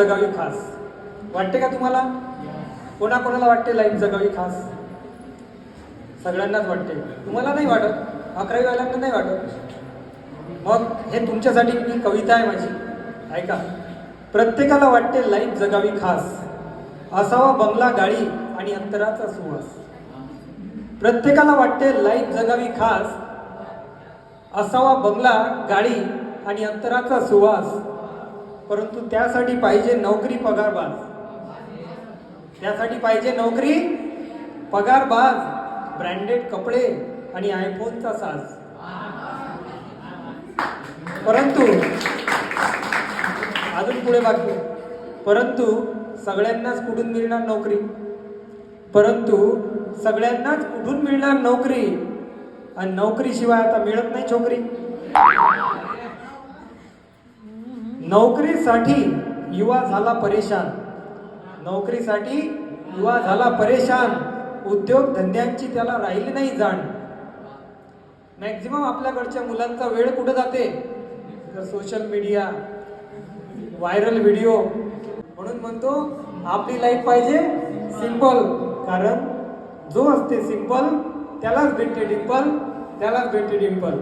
जगावी खास. वाटते का तुम्हाला? कोणाकोणाला वाटते लाईफ जगावी खास? सगळ्यांनाच वाटते. तुम्हाला नाही वाटत? 11वी वाल्यांना नाही वाटत? मग हे तुमच्यासाठी मी कविता आहे माझी, ऐका. प्रत्येकाला वाटते लाईफ जगावी खास, असावा बंगला गाडी आणि अंतराचा सुवास. प्रत्येकाला वाटते लाईफ जगावी खास, असावा बंगला गाडी आणि अंतराचा सुवास. परंतु त्यासाठी पाहिजे नोकरी पगारबाज. त्यासाठी पाहिजे नोकरी पगारबाज, ब्रँडेड कपडे आणि आयफोनचा साज. परंतु अजून पुढे वाक्य, परंतु सगळ्यांनाच कुठून मिळणार नोकरी? परंतु सगळ्यांनाच कुठून मिळणार नोकरी? आणि नोकरीशिवाय आता मिळत नाही छोकरी. नोकरीसाठी युवा झाला परेशान. नोकरीसाठी युवा झाला परेशान. उद्योग धंद्यांची त्याला राहिली नाही जाण. मॅक्झिमम आपल्याकडच्या मुलांचा वेळ कुठे जाते? तर सोशल मीडिया, व्हायरल व्हिडिओ. म्हणून म्हणतो आपली लाईफ पाहिजे सिंपल, कारण जो असते सिंपल त्यालाच भेटते डिंपल, त्यालाच भेटते डिंपल.